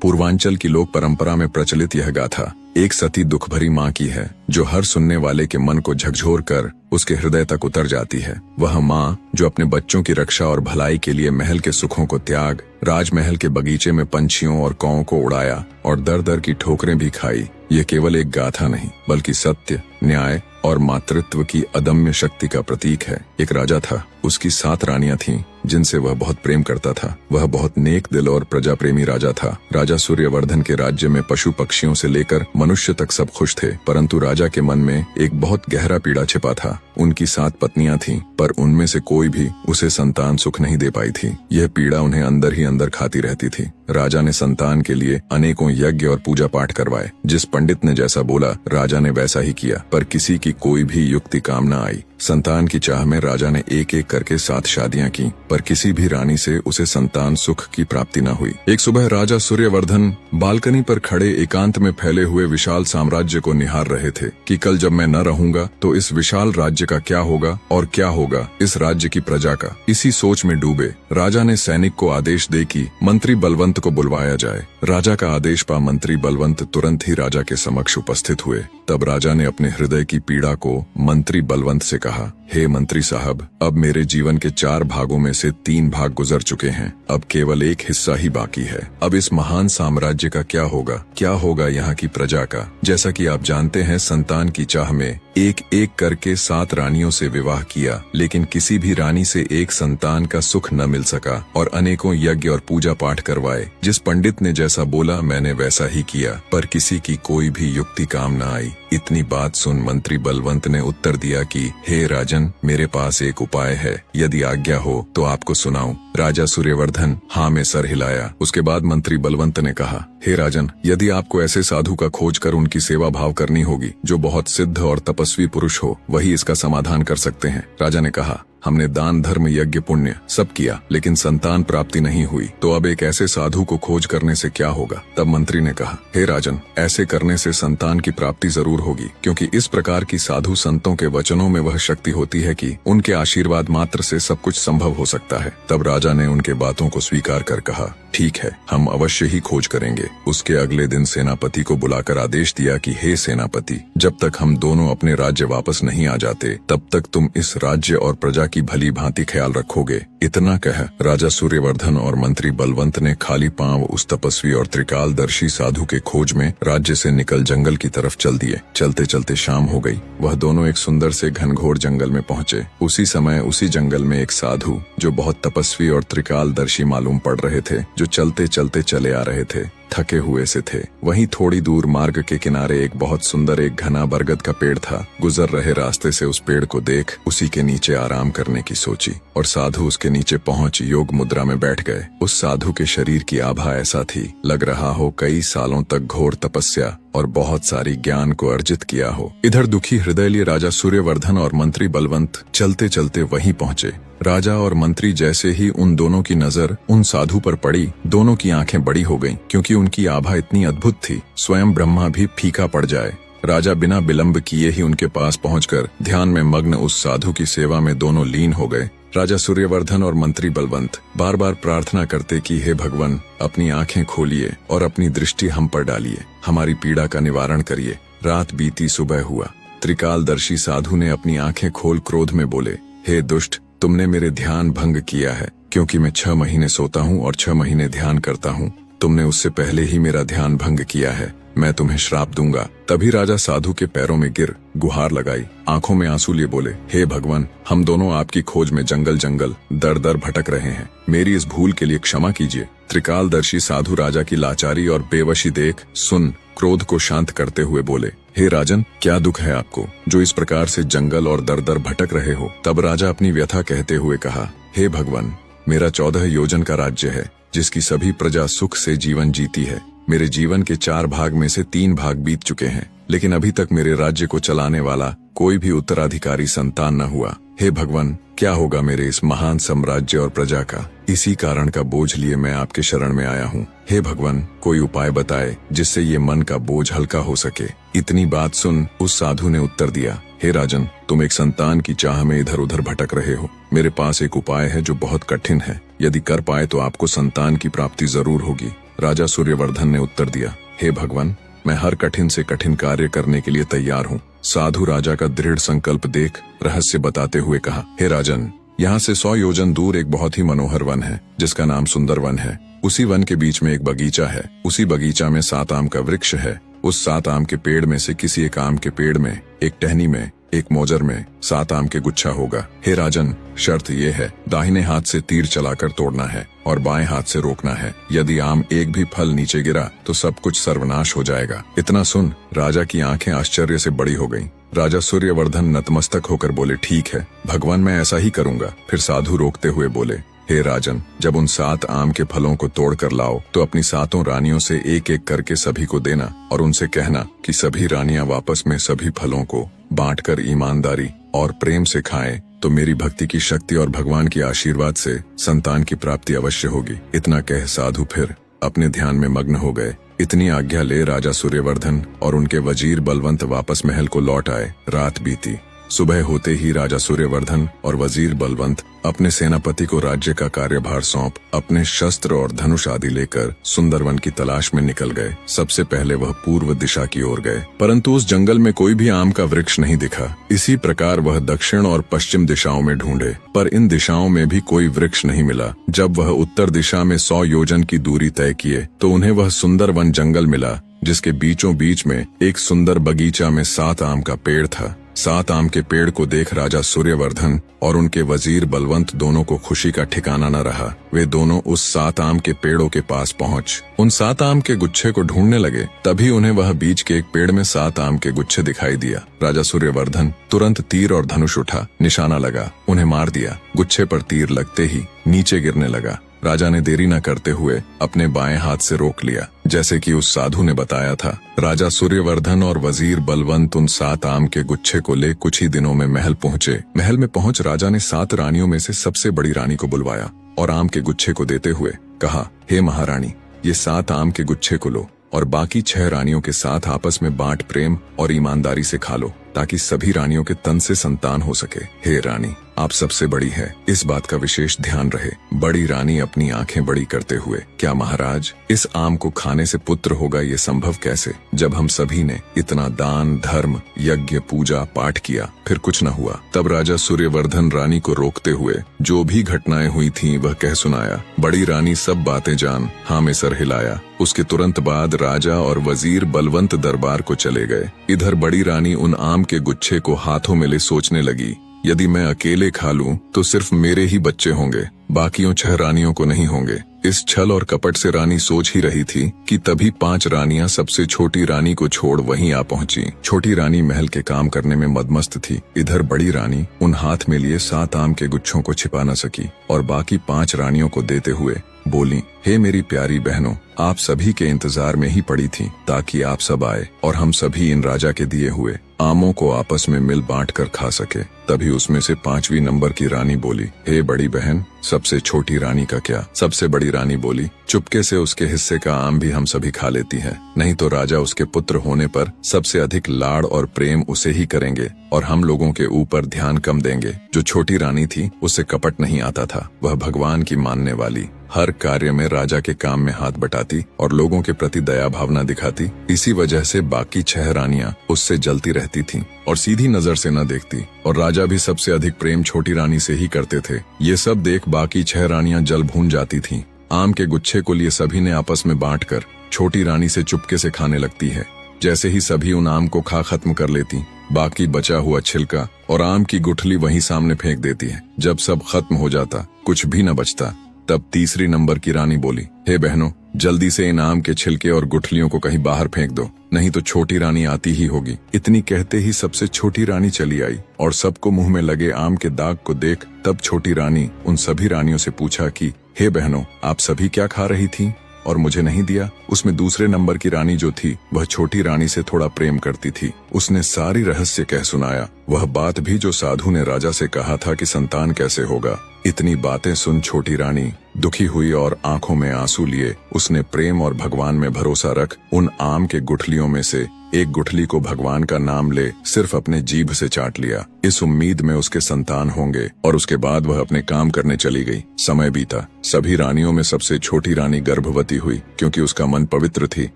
पूर्वांचल की लोक परंपरा में प्रचलित यह गाथा एक सती दुख भरी माँ की है, जो हर सुनने वाले के मन को झकझोर कर उसके हृदय तक उतर जाती है। वह माँ जो अपने बच्चों की रक्षा और भलाई के लिए महल के सुखों को त्याग, राजमहल के बगीचे में पंछियों और कौओं को उड़ाया और दर दर की ठोकरें भी खाई। ये केवल एक गाथा नहीं, बल्कि सत्य, न्याय और मातृत्व की अदम्य शक्ति का प्रतीक है। एक राजा था, उसकी 7 रानियां थीं, जिनसे वह बहुत प्रेम करता था। वह बहुत नेक दिल और प्रजा प्रेमी राजा था। राजा सूर्यवर्धन के राज्य में पशु पक्षियों से लेकर मनुष्य तक सब खुश थे, परंतु राजा के मन में एक बहुत गहरा पीड़ा छिपा था। उनकी 7 पत्नियां थीं, पर उनमें से कोई भी उसे संतान सुख नहीं दे पाई थी। यह पीड़ा उन्हें अंदर ही अंदर खाती रहती थी। राजा ने संतान के लिए अनेकों यज्ञ और पूजा पाठ करवाए। जिस पंडित ने जैसा बोला, राजा ने वैसा ही किया, पर किसी की कोई भी युक्ति काम न आई। संतान की चाह में राजा ने एक एक करके 7 शादियां की, पर किसी भी रानी से उसे संतान सुख की प्राप्ति न हुई। एक सुबह राजा सूर्यवर्धन बालकनी पर खड़े एकांत में फैले हुए विशाल साम्राज्य को निहार रहे थे कि कल जब मैं न रहूंगा तो इस विशाल राज्य का क्या होगा और क्या होगा इस राज्य की प्रजा का। इसी सोच में डूबे राजा ने सैनिक को आदेश दे कि मंत्री बलवंत को बुलवाया जाए। राजा का आदेश पा मंत्री बलवंत तुरंत ही राजा के समक्ष उपस्थित हुए। तब राजा ने अपने हृदय की पीड़ा को मंत्री बलवंत से कहा, हे मंत्री साहब, अब मेरे जीवन के 4 भागों में से 3 भाग गुजर चुके हैं। अब केवल एक हिस्सा ही बाकी है। अब इस महान साम्राज्य का क्या होगा? क्या होगा यहाँ की प्रजा का? जैसा कि आप जानते हैं, संतान की चाह में एक एक करके 7 रानियों से विवाह किया, लेकिन किसी भी रानी से एक संतान का सुख न मिल सका और अनेकों यज्ञ और पूजा पाठ करवाए। जिस पंडित ने जैसा बोला, मैंने वैसा ही किया, पर किसी की कोई भी युक्ति काम न आई। इतनी बात सुन मंत्री बलवंत ने उत्तर दिया कि हे राजन, मेरे पास एक उपाय है, यदि आज्ञा हो तो आपको सुनाऊं। राजा सूर्यवर्धन हाँ में सर हिलाया। उसके बाद मंत्री बलवंत ने कहा, हे राजन, यदि आपको ऐसे साधु का खोज कर उनकी सेवा भाव करनी होगी जो बहुत सिद्ध और तपस्वी पुरुष हो, वही इसका समाधान कर सकते हैं। राजा ने कहा, हमने दान धर्म यज्ञ पुण्य सब किया, लेकिन संतान प्राप्ति नहीं हुई, तो अब एक ऐसे साधु को खोज करने से क्या होगा? तब मंत्री ने कहा, हे राजन, ऐसे करने से संतान की प्राप्ति जरूर होगी, क्योंकि इस प्रकार की साधु संतों के वचनों में वह शक्ति होती है कि उनके आशीर्वाद मात्र से सब कुछ संभव हो सकता है। तब राजा ने उनके बातों को स्वीकार कर कहा, ठीक है, हम अवश्य ही खोज करेंगे। उसके अगले दिन सेनापति को बुलाकर आदेश दिया कि हे सेनापति, जब तक हम दोनों अपने राज्य वापस नहीं आ जाते, तब तक तुम इस राज्य और प्रजा की भली भांति ख्याल रखोगे। इतना कह राजा सूर्यवर्धन और मंत्री बलवंत ने खाली पांव उस तपस्वी और त्रिकालदर्शी साधु के खोज में राज्य से निकल जंगल की तरफ चल दिए। चलते चलते शाम हो गई। वह दोनों एक सुंदर से घनघोर जंगल में पहुंचे। उसी समय उसी जंगल में एक साधु, जो बहुत तपस्वी और त्रिकालदर्शी मालूम पड़ रहे थे, जो चलते चलते चले आ रहे थे, थके हुए से थे। वहीं थोड़ी दूर मार्ग के किनारे एक बहुत सुंदर एक घना बरगद का पेड़ था। गुजर रहे रास्ते से उस पेड़ को देख उसी के नीचे आराम करने की सोची और साधु उसके नीचे पहुंच योग मुद्रा में बैठ गए। उस साधु के शरीर की आभा ऐसा थी, लग रहा हो कई सालों तक घोर तपस्या और बहुत सारी ज्ञान को अर्जित किया हो। इधर दुखी हृदय लिए राजा सूर्यवर्धन और मंत्री बलवंत चलते चलते वहीं पहुंचे। राजा और मंत्री जैसे ही उन दोनों की नजर उन साधु पर पड़ी, दोनों की आंखें बड़ी हो गईं, क्योंकि उनकी आभा इतनी अद्भुत थी, स्वयं ब्रह्मा भी फीका पड़ जाए। राजा बिना विलंब किए ही उनके पास पहुंचकर ध्यान में मग्न उस साधु की सेवा में दोनों लीन हो गए। राजा सूर्यवर्धन और मंत्री बलवंत बार बार प्रार्थना करते कि हे भगवान, अपनी आंखें खोलिए और अपनी दृष्टि हम पर डालिए, हमारी पीड़ा का निवारण करिए। रात बीती, सुबह हुआ। त्रिकालदर्शी साधु ने अपनी आंखें खोल क्रोध में बोले, हे दुष्ट, तुमने मेरे ध्यान भंग किया है, क्योंकि मैं 6 महीने सोता हूँ और 6 महीने ध्यान करता हूँ। तुमने उससे पहले ही मेरा ध्यान भंग किया है, मैं तुम्हें श्राप दूंगा। तभी राजा साधु के पैरों में गिर गुहार लगाई, आंखों में आंसू लिए बोले, हे भगवान, हम दोनों आपकी खोज में जंगल जंगल दर दर भटक रहे हैं, मेरी इस भूल के लिए क्षमा कीजिए। त्रिकालदर्शी साधु राजा की लाचारी और बेवशी देख सुन क्रोध को शांत करते हुए बोले, हे राजन, क्या दुख है आपको, जो इस प्रकार से जंगल और दर दर भटक रहे हो? तब राजा अपनी व्यथा कहते हुए कहा, हे भगवान, मेरा 14 योजन का राज्य है, जिसकी सभी प्रजा सुख से जीवन जीती है। मेरे जीवन के 4 भाग में से 3 भाग बीत चुके हैं, लेकिन अभी तक मेरे राज्य को चलाने वाला कोई भी उत्तराधिकारी संतान न हुआ। हे भगवान, क्या होगा मेरे इस महान साम्राज्य और प्रजा का? इसी कारण का बोझ लिए मैं आपके शरण में आया हूँ। हे भगवान, कोई उपाय बताए जिससे ये मन का बोझ हल्का हो सके। इतनी बात सुन उस साधु ने उत्तर दिया, हे राजन, तुम एक संतान की चाह में इधर उधर भटक रहे हो। मेरे पास एक उपाय है जो बहुत कठिन है, यदि कर पाए तो आपको संतान की प्राप्ति जरूर होगी। राजा सूर्यवर्धन ने उत्तर दिया, हे भगवान, मैं हर कठिन से कठिन कार्य करने के लिए तैयार हूँ। साधु राजा का दृढ़ संकल्प देख रहस्य बताते हुए कहा, हे राजन, यहाँ से 100 योजन दूर एक बहुत ही मनोहर वन है जिसका नाम सुंदर वन है। उसी वन के बीच में एक बगीचा है। उसी बगीचा में 7 आम का वृक्ष है। उस 7 आम के पेड़ में से किसी एक आम के पेड़ में, एक टहनी में, एक मोजर में 7 आम के गुच्छा होगा। हे राजन, शर्त ये है, दाहिने हाथ से तीर चलाकर तोड़ना है और बाएं हाथ से रोकना है। यदि आम एक भी फल नीचे गिरा तो सब कुछ सर्वनाश हो जाएगा। इतना सुन राजा की आंखें आश्चर्य से बड़ी हो गईं। राजा सूर्यवर्धन नतमस्तक होकर बोले, ठीक है भगवान, मैं ऐसा ही करूंगा। फिर साधु रोकते हुए बोले, हे राजन, जब उन 7 आम के फलों को तोड़ कर लाओ तो अपनी 7 रानियों से एक एक करके सभी को देना और उनसे कहना कि सभी रानियां वापस में सभी फलों को बांटकर ईमानदारी और प्रेम से खाएं, तो मेरी भक्ति की शक्ति और भगवान की आशीर्वाद से संतान की प्राप्ति अवश्य होगी। इतना कह साधु फिर अपने ध्यान में मग्न हो गए। इतनी आज्ञा ले राजा सूर्यवर्धन और उनके वजीर बलवंत वापस महल को लौट आए। रात बीती। सुबह होते ही राजा सूर्यवर्धन और वजीर बलवंत अपने सेनापति को राज्य का कार्यभार सौंप अपने शस्त्र और धनुष आदि लेकर सुंदरवन की तलाश में निकल गए। सबसे पहले वह पूर्व दिशा की ओर गए, परंतु उस जंगल में कोई भी आम का वृक्ष नहीं दिखा। इसी प्रकार वह दक्षिण और पश्चिम दिशाओं में ढूंढे, पर इन दिशाओं में भी कोई वृक्ष नहीं मिला। जब वह उत्तर दिशा में 100 योजन की दूरी तय किए तो उन्हें वह सुंदरवन जंगल मिला, जिसके बीचों बीच में एक सुंदर बगीचा में 7 आम का पेड़ था। 7 आम के पेड़ को देख राजा सूर्यवर्धन और उनके वजीर बलवंत दोनों को खुशी का ठिकाना न रहा। वे दोनों उस 7 आम के पेड़ों के पास पहुंच उन 7 आम के गुच्छे को ढूंढने लगे। तभी उन्हें वह बीच के एक पेड़ में 7 आम के गुच्छे दिखाई दिया। राजा सूर्यवर्धन तुरंत तीर और धनुष उठा, निशाना लगा, उन्हें मार दिया। गुच्छे पर तीर लगते ही नीचे गिरने लगा। राजा ने देरी न करते हुए अपने बाएं हाथ से रोक लिया, जैसे कि उस साधु ने बताया था। राजा सूर्यवर्धन और वजीर बलवंत उन 7 आम के गुच्छे को ले कुछ ही दिनों में महल पहुंचे। महल में पहुंच राजा ने 7 रानियों में से सबसे बड़ी रानी को बुलवाया और आम के गुच्छे को देते हुए कहा, हे महारानी, ये 7 आम के गुच्छे को लो और बाकी 6 रानियों के साथ आपस में बांट प्रेम और ईमानदारी से खा लो, ताकि सभी रानियों के तन से संतान हो सके। हे रानी, आप सबसे बड़ी है, इस बात का विशेष ध्यान रहे। बड़ी रानी अपनी आंखें बड़ी करते हुए, क्या महाराज, इस आम को खाने से पुत्र होगा, ये संभव कैसे? जब हम सभी ने इतना दान धर्म यज्ञ पूजा पाठ किया फिर कुछ न हुआ। तब राजा सूर्यवर्धन रानी को रोकते हुए जो भी घटनाएं हुई थीं वह कह सुनाया। बड़ी रानी सब बातें जान हाँ में सर हिलाया। उसके तुरंत बाद राजा और वजीर बलवंत दरबार को चले गए। इधर बड़ी रानी उन आम के गुच्छे को हाथों में ले सोचने लगी, यदि मैं अकेले खा लूं तो सिर्फ मेरे ही बच्चे होंगे, बाकियों 6 रानियों को नहीं होंगे। इस छल और कपट से रानी सोच ही रही थी कि तभी 5 रानियां सबसे छोटी रानी को छोड़ वहीं आ पहुंची। छोटी रानी महल के काम करने में मदमस्त थी। इधर बड़ी रानी उन हाथ में लिए 7 आम के गुच्छों को छिपा न सकी और बाकी 5 रानियों को देते हुए बोली, हे मेरी प्यारी बहनों, आप सभी के इंतजार में ही पड़ी थी ताकि आप सब आए और हम सभी इन राजा के दिए हुए आमों को आपस में मिल बांट कर खा सके। तभी उसमें से 5वीं नंबर की रानी बोली, हे बड़ी बहन, सबसे छोटी रानी का क्या? सबसे बड़ी रानी बोली, चुपके से उसके हिस्से का आम भी हम सभी खा लेती हैं, नहीं तो राजा उसके पुत्र होने पर सबसे अधिक लाड़ और प्रेम उसे ही करेंगे और हम लोगों के ऊपर ध्यान कम देंगे। जो छोटी रानी थी उसे कपट नहीं आता था, वह भगवान की मानने वाली, हर कार्य में राजा के काम में हाथ बटाती और लोगों के प्रति दया भावना दिखाती। इसी वजह से बाकी 6 रानियां उससे जलती रहती थीं और सीधी नजर से न देखती और राजा भी सबसे अधिक प्रेम छोटी रानी से ही करते थे। ये सब देख बाकी 6 रानियां जल भून जाती थीं। आम के गुच्छे को लिए सभी ने आपस में बांटकर छोटी रानी से चुपके से खाने लगती है। जैसे ही सभी उन आम को खा खत्म कर लेती, बाकी बचा हुआ छिलका और आम की गुठली वहीं सामने फेंक देती है। जब सब खत्म हो जाता, कुछ भी न बचता, तब तीसरी नंबर की रानी बोली, हे बहनों, जल्दी से इन आम के छिलके और गुठलियों को कहीं बाहर फेंक दो, नहीं तो छोटी रानी आती ही होगी। इतनी कहते ही सबसे छोटी रानी चली आई और सबको मुंह में लगे आम के दाग को देख तब छोटी रानी उन सभी रानियों से पूछा कि हे बहनों, आप सभी क्या खा रही थीं और मुझे नहीं दिया? उसमें दूसरे नंबर की रानी जो थी वह छोटी रानी से थोड़ा प्रेम करती थी। उसने सारी रहस्य कह सुनाया, वह बात भी जो साधु ने राजा से कहा था कि संतान कैसे होगा। इतनी बातें सुन छोटी रानी दुखी हुई और आंखों में आंसू लिए उसने प्रेम और भगवान में भरोसा रख उन आम के गुठलियों में से एक गुठली को भगवान का नाम ले सिर्फ अपने जीभ से चाट लिया, इस उम्मीद में उसके संतान होंगे। और उसके बाद वह अपने काम करने चली गई। समय बीता। सभी रानियों में सबसे छोटी रानी गर्भवती हुई, क्योंकि उसका मन पवित्र थी,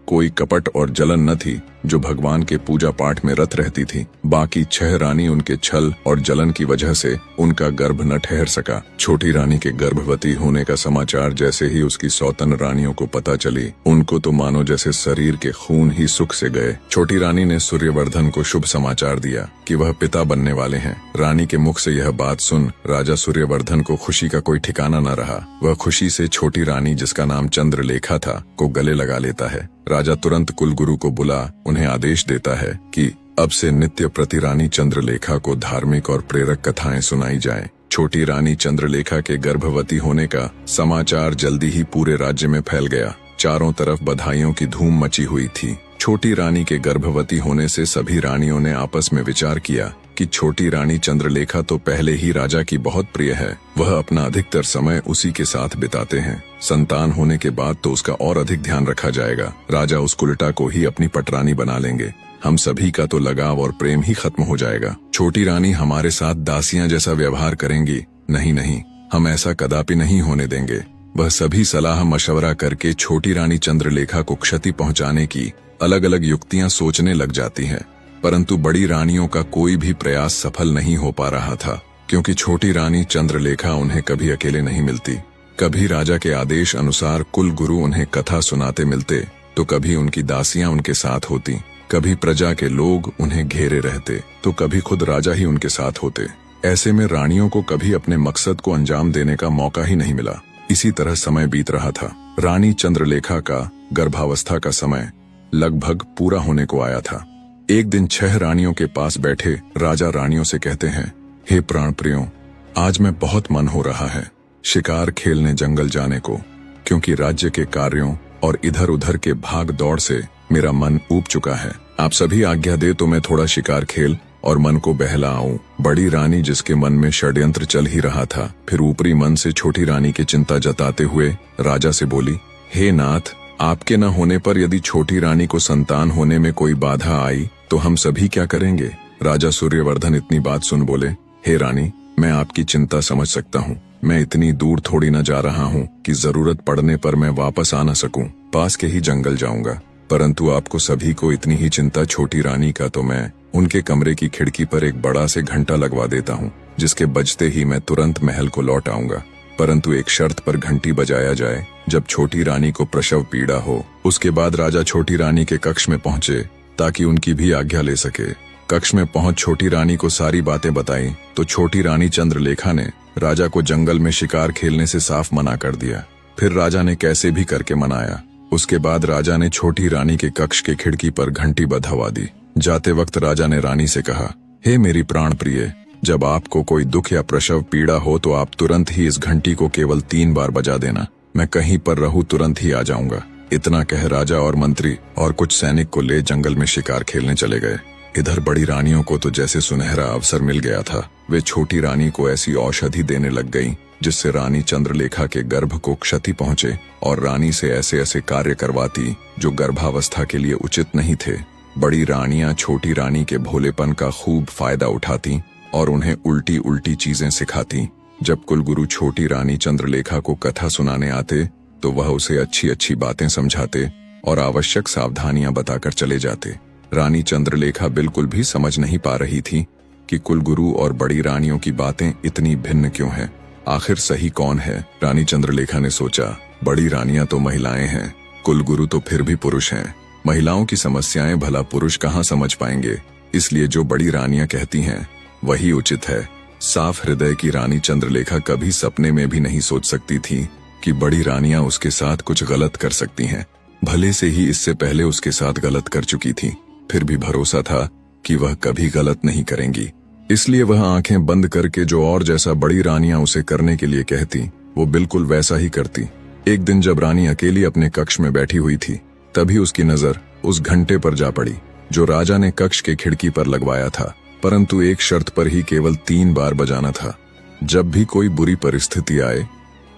कोई कपट और जलन न थी, जो भगवान के पूजा पाठ में रत रहती थी। बाकी 6 रानी उनके छल और जलन की वजह से उनका गर्भ न ठहर सका। छोटी रानी के गर्भवती होने का समाचार जैसे ही उसकी सौतन रानियों को पता चली, उनको तो मानो जैसे शरीर के खून ही सुख से गए। छोटी रानी ने सूर्यवर्धन को शुभ समाचार दिया कि वह पिता बनने वाले हैं। रानी के मुख से यह बात सुन राजा सूर्यवर्धन को खुशी का कोई ठिकाना न रहा। वह खुशी से छोटी रानी, जिसका नाम चंद्रलेखा था, को गले लगा लेता है। राजा तुरंत कुलगुरु को बुला उन्हें आदेश देता है कि अब से नित्य प्रति रानी चंद्रलेखा को धार्मिक और प्रेरक कथाएं सुनाई जाएं। छोटी रानी चंद्रलेखा के गर्भवती होने का समाचार जल्दी ही पूरे राज्य में फैल गया। चारों तरफ बधाइयों की धूम मची हुई थी। छोटी रानी के गर्भवती होने से सभी रानियों ने आपस में विचार किया कि छोटी रानी चंद्रलेखा तो पहले ही राजा की बहुत प्रिय है, वह अपना अधिकतर समय उसी के साथ बिताते हैं। संतान होने के बाद तो उसका और अधिक ध्यान रखा जाएगा। राजा उस कुलटा को ही अपनी पटरानी बना लेंगे। हम सभी का तो लगाव और प्रेम ही खत्म हो जाएगा। छोटी रानी हमारे साथ दासियां जैसा व्यवहार करेंगी। नहीं नहीं, हम ऐसा कदापि नहीं होने देंगे। वह सभी सलाह मशवरा करके छोटी रानी चंद्रलेखा को क्षति पहुंचाने की अलग अलग युक्तियां सोचने लग जाती हैं। परंतु बड़ी रानियों का कोई भी प्रयास सफल नहीं हो पा रहा था, क्योंकि छोटी रानी चंद्रलेखा उन्हें कभी अकेले नहीं मिलती। कभी राजा के आदेश अनुसार कुल गुरु उन्हें कथा सुनाते मिलते, तो कभी उनकी दासियां उनके साथ होती, कभी प्रजा के लोग उन्हें घेरे रहते, तो कभी खुद राजा ही उनके साथ होते। ऐसे में रानियों को कभी अपने मकसद को अंजाम देने का मौका ही नहीं मिला। इसी तरह समय बीत रहा था। रानी चंद्रलेखा का गर्भावस्था का समय लगभग पूरा होने को आया था। एक दिन 6 रानियों के पास बैठे राजा रानियों से कहते हैं, हे प्राण प्रियों, आज मैं बहुत मन हो रहा है शिकार खेलने जंगल जाने को, क्योंकि राज्य के कार्यों और इधर उधर के भाग दौड़ से मेरा मन ऊब चुका है। आप सभी आज्ञा दे तो मैं थोड़ा शिकार खेल और मन को बहला आऊं। बड़ी रानी, जिसके मन में षड्यंत्र चल ही रहा था, फिर ऊपरी मन से छोटी रानी की चिंता जताते हुए राजा से बोली, हे नाथ, आपके न होने पर यदि छोटी रानी को संतान होने में कोई बाधा आई तो हम सभी क्या करेंगे। राजा सूर्यवर्धन इतनी बात सुन बोले, हे रानी, मैं आपकी चिंता समझ सकता हूँ। मैं इतनी दूर थोड़ी न जा रहा हूँ कि जरूरत पड़ने पर मैं वापस आ न सकूं। पास के ही जंगल जाऊंगा। परंतु आपको सभी को इतनी ही चिंता छोटी रानी का, तो मैं उनके कमरे की खिड़की पर एक बड़ा से घंटा लगवा देता हूँ, जिसके बजते ही मैं तुरंत महल को लौट आऊंगा। परंतु एक शर्त पर घंटी बजाया जाए, जब छोटी रानी को प्रसव पीड़ा हो। उसके बाद राजा छोटी रानी के कक्ष में पहुंचे ताकि उनकी भी आज्ञा ले सके। कक्ष में पहुंच छोटी रानी को सारी बातें बताई तो छोटी रानी चंद्रलेखा ने राजा को जंगल में शिकार खेलने से साफ मना कर दिया। फिर राजा ने कैसे भी करके मनाया। उसके बाद राजा ने छोटी रानी के कक्ष के खिड़की पर घंटी बंधवा दी। जाते वक्त राजा ने रानी से कहा, हे मेरी प्राण प्रिय, जब आपको कोई दुख या प्रसव पीड़ा हो तो आप तुरंत ही इस घंटी को केवल 3 बार बजा देना। मैं कहीं पर रहूं तुरंत ही आ जाऊंगा। इतना कह राजा और मंत्री और कुछ सैनिक को ले जंगल में शिकार खेलने चले गए। इधर बड़ी रानियों को तो जैसे सुनहरा अवसर मिल गया था। वे छोटी रानी को ऐसी औषधि देने लग गईं, जिससे रानी चंद्रलेखा के गर्भ को क्षति पहुंचे और रानी से ऐसे ऐसे कार्य करवाती जो गर्भावस्था के लिए उचित नहीं थे। बड़ी रानियां छोटी रानी के भोलेपन का खूब फायदा उठाती और उन्हें उल्टी उल्टी चीजें सिखाती। जब कुलगुरु छोटी रानी चंद्रलेखा को कथा सुनाने आते तो वह उसे अच्छी अच्छी बातें समझाते और आवश्यक सावधानियां बताकर चले जाते। रानी चंद्रलेखा बिल्कुल भी समझ नहीं पा रही थी कि कुलगुरु और बड़ी रानियों की बातें इतनी भिन्न क्यों हैं। आखिर सही कौन है? रानी चंद्रलेखा ने सोचा, बड़ी रानियां तो महिलाएं हैं, कुलगुरु तो फिर भी पुरुष हैं। महिलाओं की समस्याएं भला पुरुष कहाँ समझ पाएंगे। इसलिए जो बड़ी रानियां कहती हैं वही उचित है। साफ हृदय की रानी चंद्रलेखा कभी सपने में भी नहीं सोच सकती थी कि बड़ी रानियां उसके साथ कुछ गलत कर सकती हैं। भले से ही इससे पहले उसके साथ गलत कर चुकी थी, फिर भी भरोसा था कि वह कभी गलत नहीं करेंगी। इसलिए वह आंखें बंद करके जो और जैसा बड़ी रानियां उसे करने के लिए कहती वो बिल्कुल वैसा ही करती। एक दिन जब रानी अकेली अपने कक्ष में बैठी हुई थी, तभी उसकी नजर उस घंटे पर जा पड़ी जो राजा ने कक्ष के खिड़की पर लगवाया था, परंतु एक शर्त पर ही केवल 3 बार बजाना था। जब भी कोई बुरी परिस्थिति आए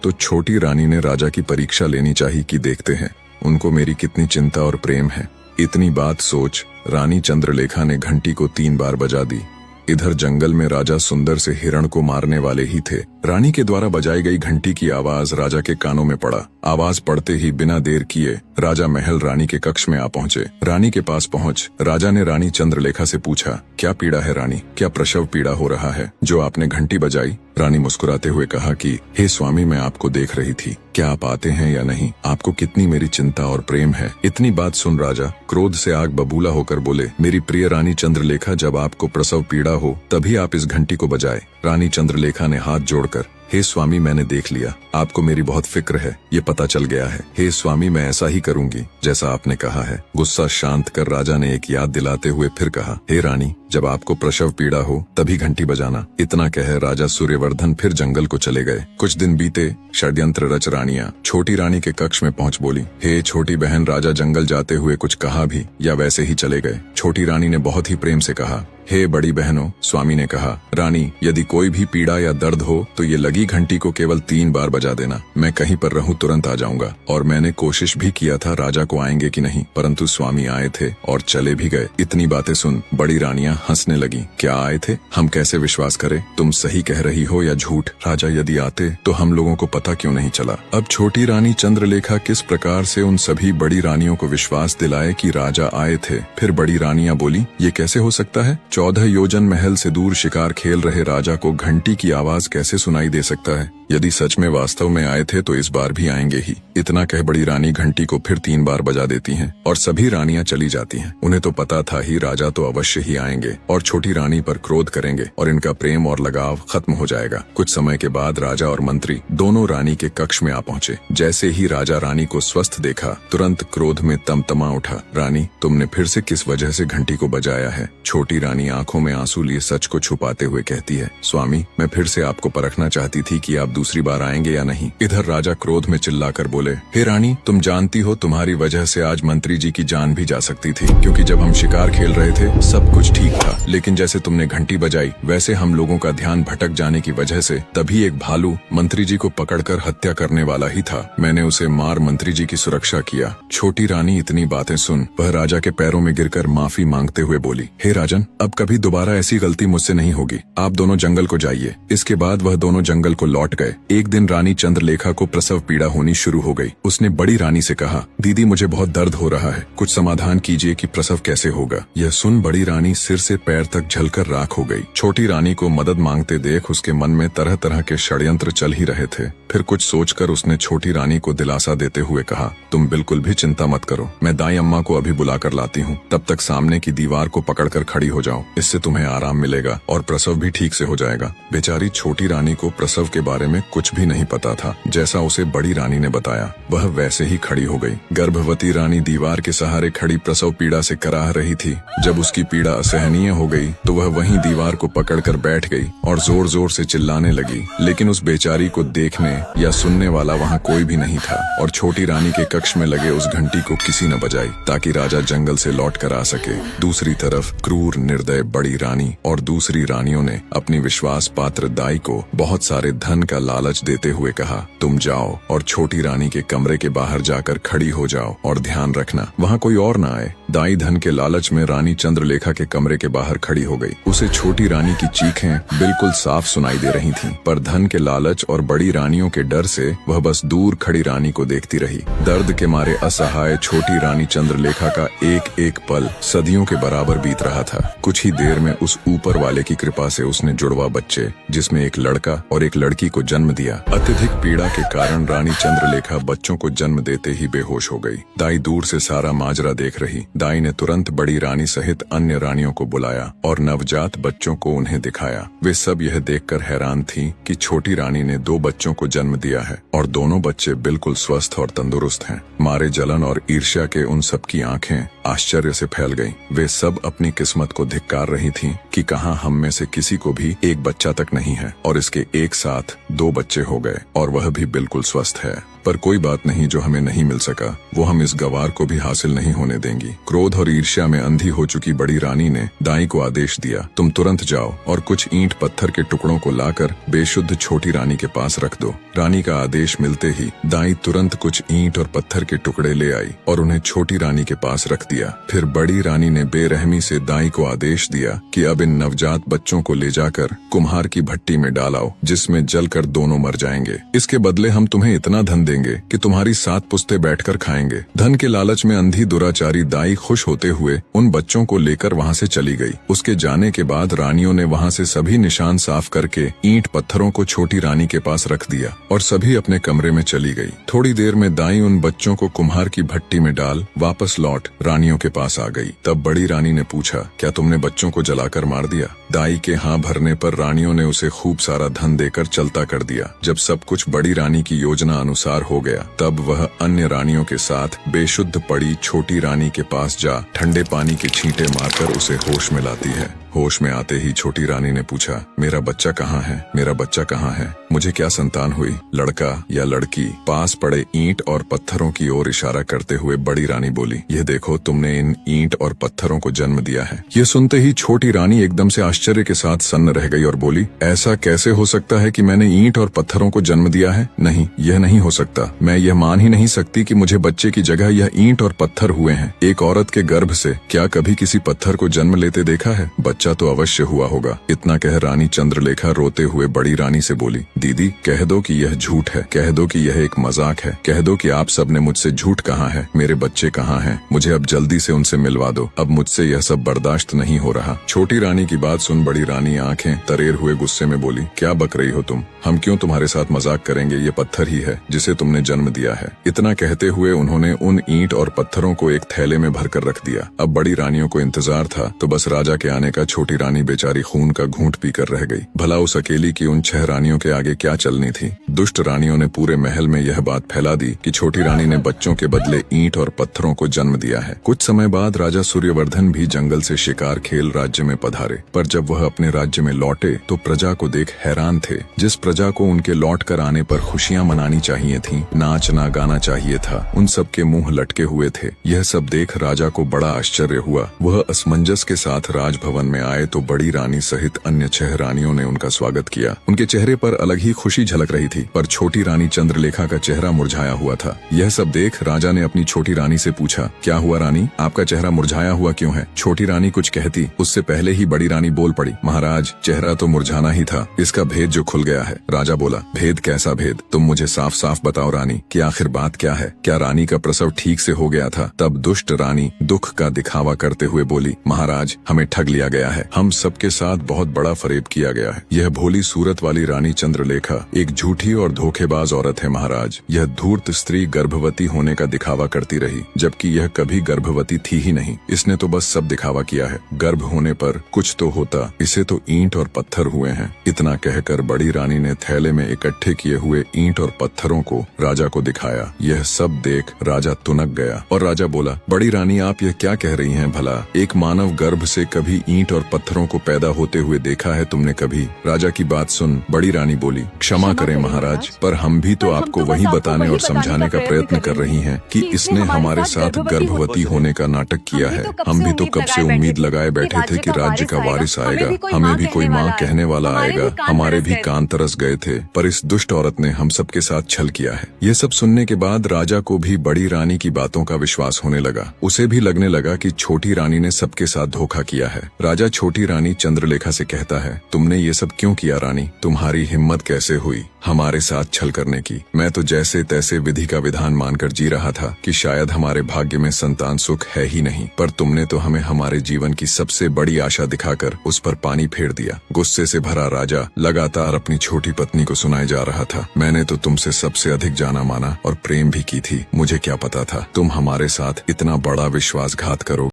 तो छोटी रानी ने राजा की परीक्षा लेनी चाहिए कि देखते हैं उनको मेरी कितनी चिंता और प्रेम है। इतनी बात सोच रानी चंद्रलेखा ने घंटी को 3 बार बजा दी। इधर जंगल में राजा सुंदर से हिरण को मारने वाले ही थे। रानी के द्वारा बजाई गई घंटी की आवाज राजा के कानों में पड़ा। आवाज पड़ते ही बिना देर किए राजा महल रानी के कक्ष में आ पहुंचे। रानी के पास पहुंच राजा ने रानी चंद्रलेखा से पूछा, क्या पीड़ा है रानी, क्या प्रसव पीड़ा हो रहा है जो आपने घंटी बजाई? रानी मुस्कुराते हुए कहा कि हे स्वामी, मैं आपको देख रही थी, क्या आप आते हैं या नहीं? आपको कितनी मेरी चिंता और प्रेम है। इतनी बात सुन राजा क्रोध से आग बबूला होकर बोले, मेरी प्रिय रानी चंद्रलेखा, जब आपको प्रसव पीड़ा हो तभी आप इस घंटी को बजाए। रानी चंद्रलेखा ने हाथ जोड़कर, हे स्वामी, मैंने देख लिया, आपको मेरी बहुत फिक्र है, ये पता चल गया है। हे स्वामी, मैं ऐसा ही करूंगी जैसा आपने कहा है। गुस्सा शांत कर राजा ने एक याद दिलाते हुए फिर कहा, हे रानी, जब आपको प्रसव पीड़ा हो तभी घंटी बजाना। इतना कह राजा सूर्यवर्धन फिर जंगल को चले गए। कुछ दिन बीते, षड्यंत्र रच रानियां छोटी रानी के कक्ष में पहुंच बोली, हे छोटी बहन, राजा जंगल जाते हुए कुछ कहा भी या वैसे ही चले गए? छोटी रानी ने बहुत ही प्रेम से कहा, हे बड़ी बहनों, स्वामी ने कहा, रानी, यदि कोई भी पीड़ा या दर्द हो तो ये लगी घंटी को केवल 3 बार बजा देना। मैं कहीं पर रहूं तुरंत आ जाऊंगा। और मैंने कोशिश भी किया था राजा को आएंगे कि नहीं, परंतु स्वामी आए थे और चले भी गए। इतनी बातें सुन बड़ी रानियां हंसने लगी। क्या आए थे? हम कैसे विश्वास करें? तुम सही कह रही हो या झूठ? राजा यदि आते तो हम लोगों को पता क्यों नहीं चला? अब छोटी रानी चंद्रलेखा किस प्रकार से उन सभी बड़ी रानियों को विश्वास दिलाए कि राजा आए थे। फिर बड़ी रानियां बोली, ये कैसे हो सकता है? 14 योजन महल से दूर शिकार खेल रहे राजा को घंटी की आवाज कैसे सुनाई दे सकता है? यदि सच में वास्तव में आए थे तो इस बार भी आएंगे ही। इतना कह बड़ी रानी घंटी को फिर 3 बार बजा देती हैं और सभी रानियां चली जाती हैं। उन्हें तो पता था ही राजा तो अवश्य ही आएंगे और छोटी रानी पर क्रोध करेंगे और इनका प्रेम और लगाव खत्म हो जाएगा। कुछ समय के बाद राजा और मंत्री दोनों रानी के कक्ष में आ पहुंचे। जैसे ही राजा रानी को स्वस्थ देखा तुरंत क्रोध में तमतमा उठा। रानी, तुमने फिर से किस वजह से घंटी को बजाया है? छोटी रानी आंखों में आंसू लिए सच को छुपाते हुए कहती है, स्वामी, मैं फिर से आपको परखना चाहती थी कि आप दूसरी बार आएंगे या नहीं। इधर राजा क्रोध में चिल्लाकर बोले, हे रानी, तुम जानती हो तुम्हारी वजह से आज मंत्री जी की जान भी जा सकती थी, क्योंकि जब हम शिकार खेल रहे थे सब कुछ ठीक था, लेकिन जैसे तुमने घंटी बजाई वैसे हम लोगों का ध्यान भटक जाने की वजह से तभी एक भालू मंत्री जी को पकड़कर हत्या करने वाला ही था। मैंने उसे मार मंत्री जी की सुरक्षा किया। छोटी रानी इतनी बातें सुन वह राजा के पैरों में गिरकर माफी मांगते हुए बोली, हे राजन, अब कभी दोबारा ऐसी गलती मुझसे नहीं होगी। आप दोनों जंगल को जाइए। इसके बाद वह दोनों जंगल को लौट गए। एक दिन रानी चंद्रलेखा को प्रसव पीड़ा होनी शुरू हो गई। उसने बड़ी रानी से कहा, दीदी, मुझे बहुत दर्द हो रहा है, कुछ समाधान कीजिए कि प्रसव कैसे होगा। यह सुन बड़ी रानी सिर से पैर तक झलकर राख हो गई। छोटी रानी को मदद मांगते देख उसके मन में तरह तरह के षड्यंत्र चल ही रहे थे। फिर कुछ सोचकर उसने छोटी रानी को दिलासा देते हुए कहा, तुम बिल्कुल भी चिंता मत करो, मैं दाई अम्मा को अभी बुला कर लाती हूँ। तब तक सामने की दीवार को पकड़कर खड़ी हो जाओ, इससे तुम्हें आराम मिलेगा और प्रसव भी ठीक से हो जाएगा। बेचारी छोटी रानी को प्रसव के बारे में कुछ भी नहीं पता था। जैसा उसे बड़ी रानी ने बताया वह वैसे ही खड़ी हो गई। गर्भवती रानी दीवार के सहारे खड़ी प्रसव पीड़ा से कराह रही थी। जब उसकी पीड़ा असहनीय हो गई तो वह वहीं दीवार को पकड़कर बैठ गई और जोर जोर से चिल्लाने लगी, लेकिन उस बेचारी को देखने या सुनने वाला वहाँ कोई भी नहीं था और छोटी रानी के कक्ष में लगे उस घंटी को किसी न बजाई ताकि राजा जंगल से लौट कर आ सके। दूसरी तरफ क्रूर निर्दय बड़ी रानी और दूसरी रानियों ने अपनी विश्वास पात्र दाई को बहुत सारे धन का लालच देते हुए कहा, तुम जाओ और छोटी रानी के कमरे के बाहर जाकर खड़ी हो जाओ और ध्यान रखना वहाँ कोई और न आए। दाई धन के लालच में रानी चंद्रलेखा के कमरे के बाहर खड़ी हो गई। उसे छोटी रानी की चीखें बिल्कुल साफ सुनाई दे रही थीं, पर धन के लालच और बड़ी रानियों के डर से वह बस दूर खड़ी रानी को देखती रही। दर्द के मारे असहाय छोटी रानी चंद्रलेखा का एक एक पल सदियों के बराबर बीत रहा था। कुछ ही देर में उस ऊपर वाले की कृपा से उसने जुड़वा बच्चे, जिसमें एक लड़का और एक लड़की को जन्म दिया। अत्यधिक पीड़ा के कारण रानी चंद्रलेखा बच्चों को जन्म देते ही बेहोश हो गई। दाई दूर से सारा माजरा देख रही। दाई ने तुरंत बड़ी रानी सहित अन्य रानियों को बुलाया और नवजात बच्चों को उन्हें दिखाया। वे सब यह देखकर हैरान थीं कि छोटी रानी ने 2 बच्चों को जन्म दिया है और दोनों बच्चे बिल्कुल स्वस्थ और तंदुरुस्त हैं। मारे जलन और ईर्ष्या के उन सबकी आंखें आश्चर्य से फैल गईं। वे सब अपनी किस्मत को धिक्कार रही थीं कि कहां हम में से किसी को भी एक बच्चा तक नहीं है, और इसके एक साथ 2 बच्चे हो गए, और वह भी बिल्कुल स्वस्थ है। पर कोई बात नहीं, जो हमें नहीं मिल सका वो हम इस गवार को भी हासिल नहीं होने देंगी। क्रोध और ईर्ष्या में अंधी हो चुकी बड़ी रानी ने दाई को आदेश दिया, तुम तुरंत जाओ और कुछ ईंट पत्थर के टुकड़ों को लाकर बेशुद्ध छोटी रानी के पास रख दो। रानी का आदेश मिलते ही दाई तुरंत कुछ ईंट और पत्थर के टुकड़े ले आई और उन्हें छोटी रानी के पास रख दिया। फिर बड़ी रानी ने बेरहमी से दाई को आदेश दिया कि अब इन नवजात बच्चों को ले जाकर कुम्हार की भट्टी में डालाओ, जिसमें जलकर दोनों मर जाएंगे। इसके बदले हम तुम्हें इतना धन देंगे कि तुम्हारी 7 पुश्ते बैठकर खाएंगे। धन के लालच में अंधी दुराचारी दाई खुश होते हुए उन बच्चों को लेकर वहां से चली गई। उसके जाने के बाद रानियों ने वहां से सभी निशान साफ करके ईंट पत्थरों को छोटी रानी के पास रख दिया और सभी अपने कमरे में चली गई। थोड़ी देर में दाई उन बच्चों को कुम्हार की भट्टी में डाल वापस लौट रानियों के पास आ गई। तब बड़ी रानी ने पूछा, क्या तुमने बच्चों को जलाकर मार दिया? दाई के हाँ भरने पर रानियों ने उसे खूब सारा धन देकर चलता कर दिया। जब सब कुछ बड़ी रानी की योजना अनुसार हो गया, तब वह अन्य रानियों के साथ बेशुद्ध पड़ी छोटी रानी के पास जा ठंडे पानी के छींटे मारकर उसे होश में लाती है। होश में आते ही छोटी रानी ने पूछा, मेरा बच्चा कहाँ है? मेरा बच्चा कहाँ है? मुझे क्या संतान हुई, लड़का या लड़की? पास पड़े ईंट और पत्थरों की ओर इशारा करते हुए बड़ी रानी बोली, यह देखो, तुमने इन ईंट और पत्थरों को जन्म दिया है। ये सुनते ही छोटी रानी एकदम से आश्चर्य के साथ सन्न रह गई और बोली, ऐसा कैसे हो सकता है कि मैंने ईंट और पत्थरों को जन्म दिया है? नहीं, यह नहीं हो सकता। मैं यह मान ही नहीं सकती कि मुझे बच्चे की जगह यह ईंट और पत्थर हुए हैं। एक औरत के गर्भ से क्या कभी किसी पत्थर को जन्म लेते देखा है? बच्चा तो अवश्य हुआ होगा। इतना कह रानी चंद्रलेखा रोते हुए बड़ी रानी से बोली, दीदी, कह दो कि यह झूठ है, कह दो कि यह एक मजाक है, कह दो कि आप सब ने मुझसे झूठ कहा है। मेरे बच्चे कहाँ हैं? मुझे अब जल्दी से उनसे मिलवा दो। अब मुझसे यह सब बर्दाश्त नहीं हो रहा। छोटी रानी की बात सुन बड़ी रानी आंखें तरेर हुए गुस्से में बोली, क्या बक रही हो तुम? हम क्यों तुम्हारे साथ मजाक करेंगे? ये पत्थर ही है जिसे तुमने जन्म दिया है। इतना कहते हुए उन्होंने उन ईंट और पत्थरों को एक थैले में भरकर रख दिया। अब बड़ी रानियों को इंतजार था तो बस राजा के आने का। छोटी रानी बेचारी खून का घूंट पीकर रह गई। भला उस अकेली की उन 6 रानियों के आगे क्या चलनी थी? दुष्ट रानियों ने पूरे महल में यह बात फैला दी कि छोटी रानी ने बच्चों के बदले ईंट और पत्थरों को जन्म दिया है। कुछ समय बाद राजा सूर्यवर्धन भी जंगल से शिकार खेल राज्य में पधारे, पर जब वह अपने राज्य में लौटे तो प्रजा को देख हैरान थे। जिस प्रजा को उनके लौट कर आने पर खुशियां मनानी चाहिए थीं, नाचना गाना चाहिए था, उन सब के मुंह लटके हुए थे। यह सब देख राजा को बड़ा आश्चर्य हुआ। वह असमंजस के साथ राजभवन में आए तो बड़ी रानी सहित अन्य 6 रानियों ने उनका स्वागत किया। उनके चेहरे पर अलग ही खुशी झलक रही थी, पर छोटी रानी चंद्रलेखा का चेहरा मुरझाया हुआ था। यह सब देख राजा ने अपनी छोटी रानी से पूछा, क्या हुआ रानी, आपका चेहरा मुरझाया हुआ क्यों है? छोटी रानी कुछ कहती, उससे पहले ही बड़ी रानी बोल पड़ी, महाराज, चेहरा तो मुरझाना ही था, इसका भेद जो खुल गया है। राजा बोला, भेद? कैसा भेद? तुम मुझे साफ साफ बताओ रानी, कि आखिर बात क्या है? क्या रानी का प्रसव ठीक से हो गया था? तब दुष्ट रानी दुख का दिखावा करते हुए बोली, महाराज, हमें ठग लिया गया है। हम सबके साथ बहुत बड़ा फरेब किया गया है। यह भोली सूरत वाली रानी चंद्रलेखा एक झूठी और धोखेबाज औरत है महाराज। यह धूर्त स्त्री गर्भवती होने का दिखावा करती रही, जबकि यह कभी गर्भवती थी ही नहीं। इसने तो बस सब दिखावा किया है। गर्भ होने पर कुछ तो होता, इसे तो ईंट और पत्थर हुए हैं। इतना कहकर बड़ी रानी ने थैले में इकट्ठे किए हुए ईंट और पत्थरों को राजा को दिखाया। यह सब देख राजा तुनक गया और राजा बोला, बड़ी रानी, आप यह क्या कह रही हैं भला? एक मानव गर्भ से कभी ईंट और पत्थरों को पैदा होते हुए देखा है तुमने कभी? राजा की बात सुन बड़ी रानी बोली, क्षमा करें महाराज, पर हम भी तो आपको वही बताने और समझाने का प्रयत्न कर रही हैं कि इसने हमारे साथ गर्भवती होने का नाटक किया है। हम भी तो कब से उम्मीद लगाए बैठे थे कि राज्य का वारिस आएगा, हमें भी कोई माँ कहने वाला आएगा। हमारे भी कान तरस गए थे, पर इस दुष्ट औरत ने हम सबके साथ छल किया है। ये सब सुनने के बाद राजा को भी बड़ी रानी की बातों का विश्वास होने लगा। उसे भी लगने लगा कि छोटी रानी ने सबके साथ धोखा किया है। राजा छोटी रानी चंद्रलेखा से कहता है, तुमने ये सब क्यों किया रानी? तुम्हारी हिम्मत कैसे हुई हमारे साथ छल करने की? मैं तो जैसे तैसे विधि का विधान मानकर जी रहा था कि शायद हमारे भाग्य में संतान सुख है ही नहीं, पर तुमने तो हमें हमारे जीवन की सबसे बड़ी आशा दिखाकर उस पर पानी फेर दिया। गुस्से से भरा राजा लगातार अपनी छोटी पत्नी को सुनाए जा रहा था, मैंने तो तुमसे सबसे अधिक जाना माना और प्रेम भी की थी। मुझे क्या पता था तुम हमारे साथ इतना बड़ा विश्वासघात करो।